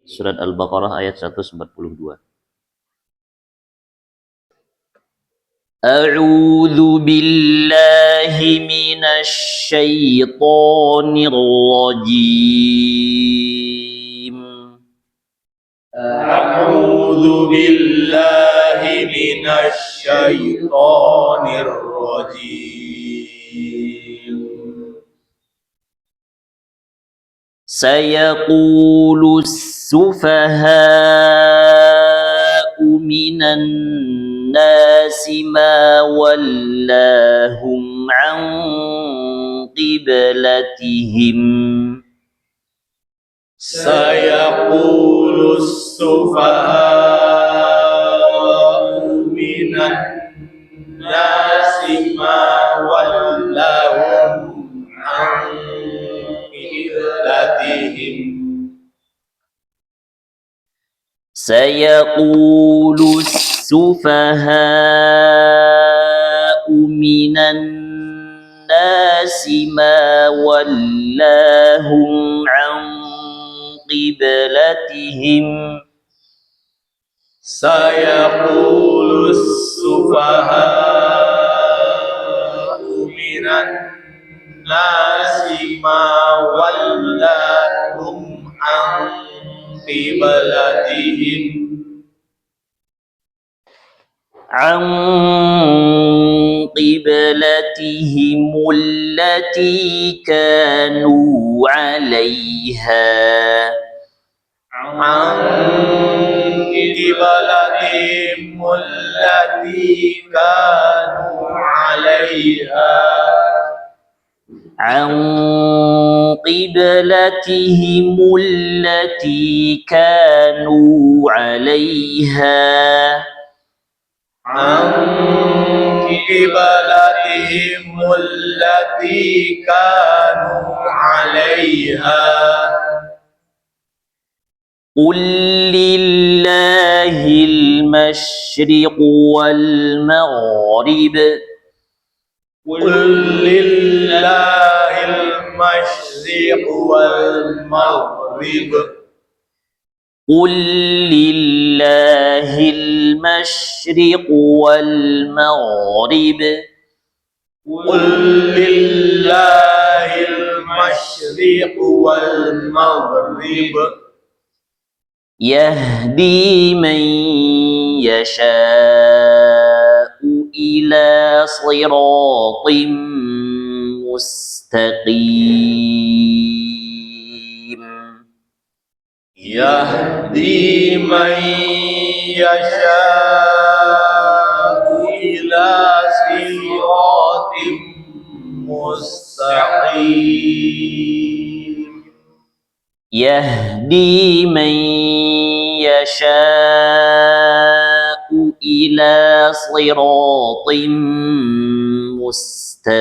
Surat Al-Baqarah ayat 142. A'udzu billahi minasy syaithanir rajim. A'udzu billahi minasy syaithanir rajim. Sayaqulu as-sufaha'u minan nasi ma wallahum an qiblatihim. Sayaqulu as-sufaha'u minan nasi ma wallahum an qiblatihim. سيقول السفهاء من الناس ما ولاهم عن قبلتهم. سيقول السفهاء من الناس ما ولاهم عن قبلتهم التي كانوا عليها. عن قبلتهم التي كانوا عليها. عن قبلتهم التي كانوا عليها. عن قبلتهم التي كانوا عليها. قل لله المشرق والمغرب. قل لله المشرق والمغرب. قل لله المشرق والمغرب. قل لله المشرق والمغرب. يهدي من يشاء إلى صراط مستقيم. يهدي من يشاء إلى صراط مستقيم. يهدي من يشاء إلى صراط مستقيم.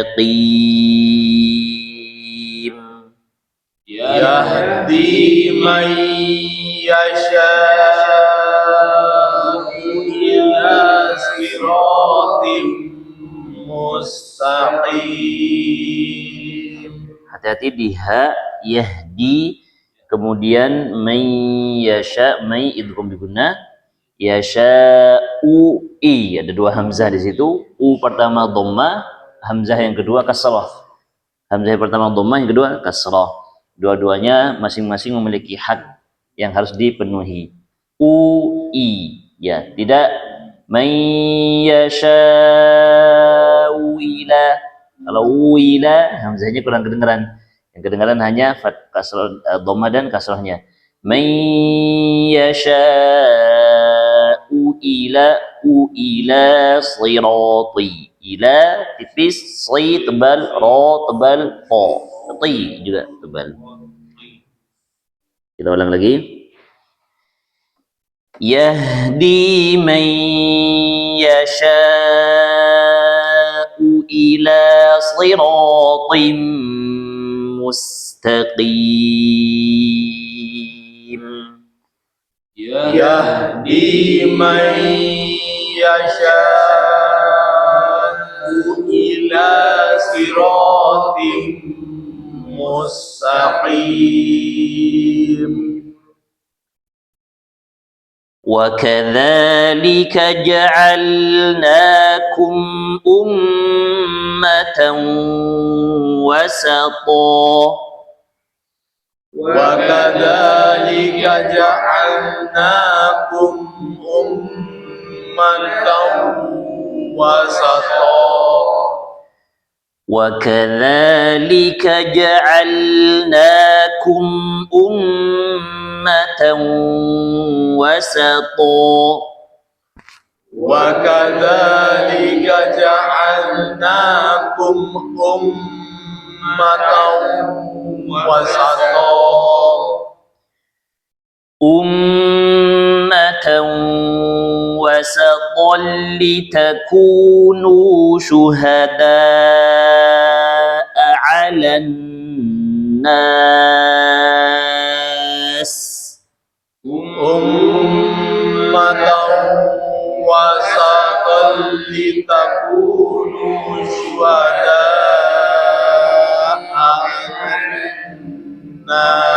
يهدي من يشاء إلى صراط مستقيم. Hati-hati di ha, yahdi, kemudian may yasha, may idgham bi gunnah, yasha'u i, ada dua hamzah di situ. U pertama dhammah, hamzah yang kedua kasrah. Hamzah yang pertama dhammah, yang kedua kasrah. Dua-duanya masing-masing memiliki hak yang harus dipenuhi. U i, ya, tidak may yasha'u ila. Kalau ila, hamzahnya kurang kedengaran. Yang kedengaran hanya kasrah, dhammah dan kasrahnya. May yasha'u ila sirati. Ila tipis, si tebal, ra tebal, fa. Ti juga tebal. Kita ulang lagi. Yahdi man yasha'u ila siratim mustaqim. Yahdi man yasha'u ila siratim mustaqim. وكذلك جعلناكم أمة وسطا وكذلك جعلناكم أمة وسطا وكذلك جعلناكم أمة وسطا وكذلك جعلناكم أمة وسطا أمة وسطا لتكونوا شهداء على الناس أمة وسطا لتكونوا شهداء على الناس.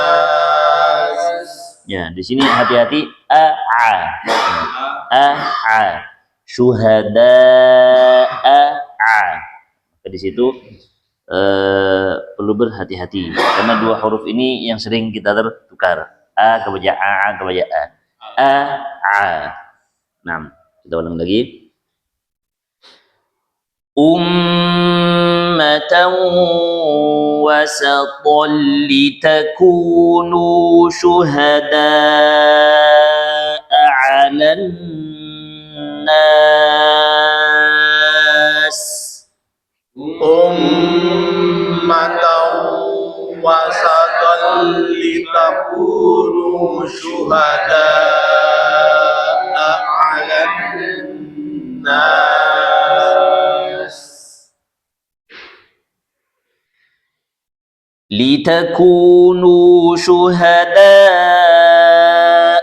Ya, di sini hati-hati a. Syuhada'a. Di situ perlu berhati-hati karena dua huruf ini yang sering kita tertukar. A kebaca a kebaca a. Nah, kita ulang lagi. Ummatan wasatan litakunu syuhada'a 'alan nas. Ummatan wasatan litakunu syuhada'a 'alan nas. لتكونوا شهداء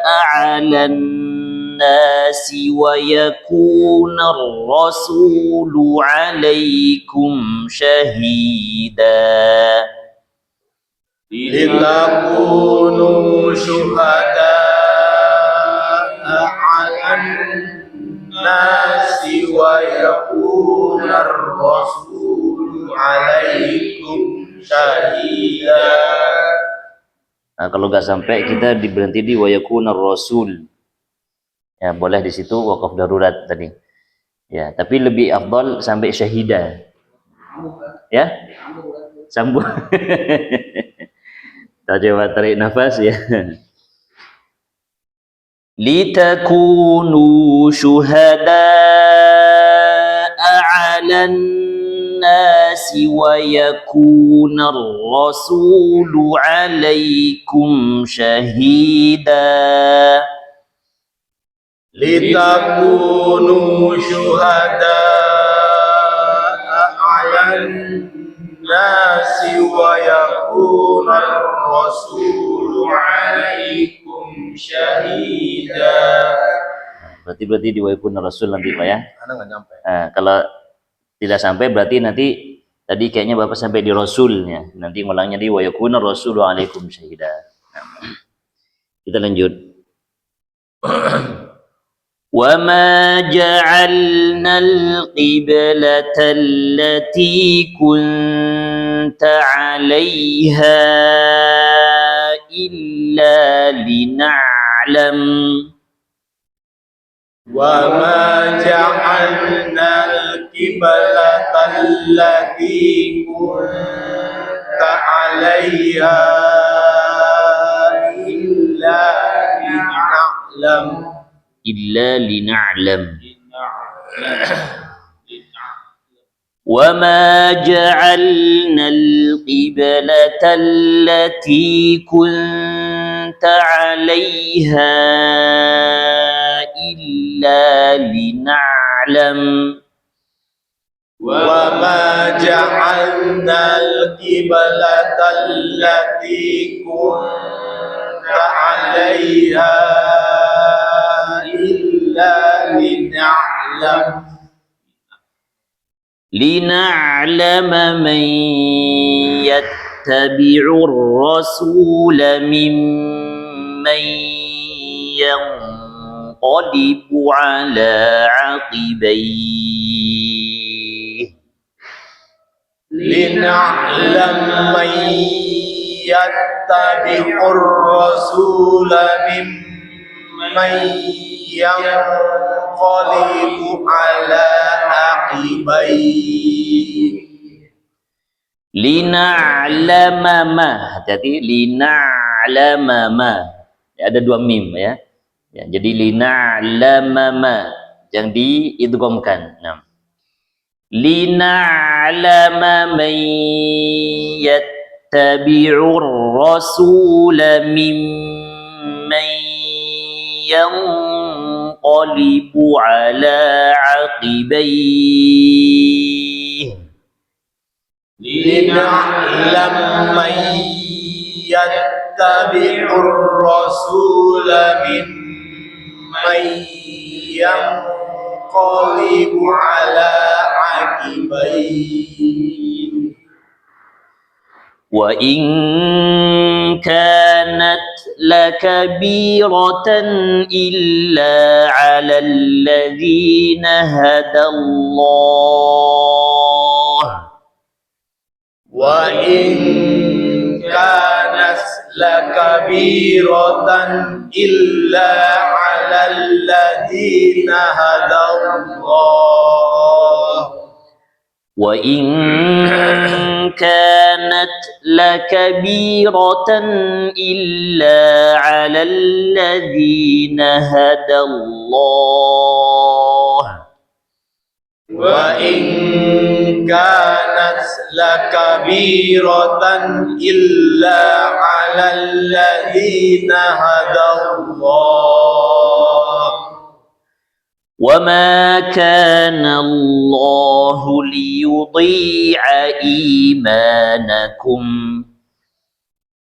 على الناس ويكون الرسول عليكم شهيدا لتكونوا شهداء على الناس ويكون الرسول عليكم syahida. Nah, kalau nggak sampai kita berhenti di wayakunar rasul. Ya, boleh di situ wakaf darurat tadi. Ya, tapi lebih afdal sampai syahida. Ya? Sambung. Kita coba tarik nafas ya. Litakunu syuhada'a 'alan الناس ويكون الرسول عليكم شهيدا لتكونوا شهداء على الناس ويكون الرسول عليكم شهيدا. Berarti di wayakun rasul nanti Pak ya. Kalau tidak sampai berarti nanti tadi kayaknya Bapak sampai di rasulnya. Nanti ngulangnya di wa yakuna rasulu alaikum syahida. Kita lanjut. Wa ma ja'alna al-qiblata allati kunta 'alaiha illa lina'lam وما جعلنا القبلة التي كنت عليها إلا لنعلم وما جعلنا القبلة التي كنت عليها إلا لنعلم وما جعلنا القبلة التي كنت عليها إلا لنعلم من يتبع الرسول ممن ينقلب على عقبيه لنعلم من يتبع الرسول ممن ينقلب على عقبيه lina'lama ma, hati-hati, lina'lama ma, ada dua mim ya. Ya, jadi lina'lama ma yang diidghamkan. Nah, lina'lama man yattabi'ur rasula mimman yanqalibu ala aqibaihi لنعلم من يتبع الرسول ممن ينقلب على عقبيه وإن كانت لكبيرة إلا على الذين هدى الله وإن كانت لكبيرة إلا على الذين هدى الله وإن كانت لكبيرة إلا على الذين هدى الله وإن كانت لكبيرة إلا على الذين هدى الله وما كان الله ليضيع إيمانكم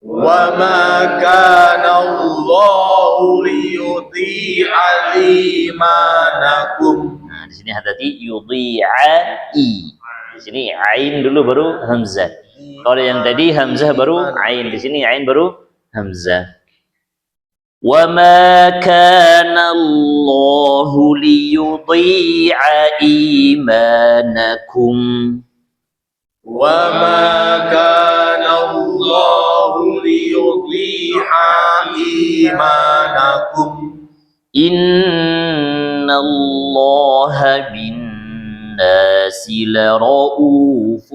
وما كان الله ليضيع إيمانكم. Nah, di sini hati-hati yudhi'a i. Di sini ain dulu baru hamzah. Kalau yang tadi hamzah baru ain, di sini ain baru hamzah. وَمَا كَانَ اللَّهُ لِيُضِيعَ إِيمَانَكُمْ وما كان الله ليضيع إيمانكم إِنَّ اللَّهَ بِالنَّاسِ لَرَءُوفٌ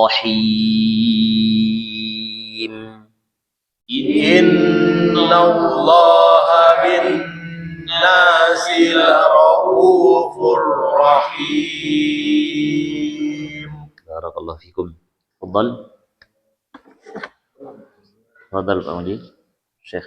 رَحِيمٌ إن الله بالناس لرؤوف رحيم. بارك الله فيكم. تفضل. تفضل Pak Mujib.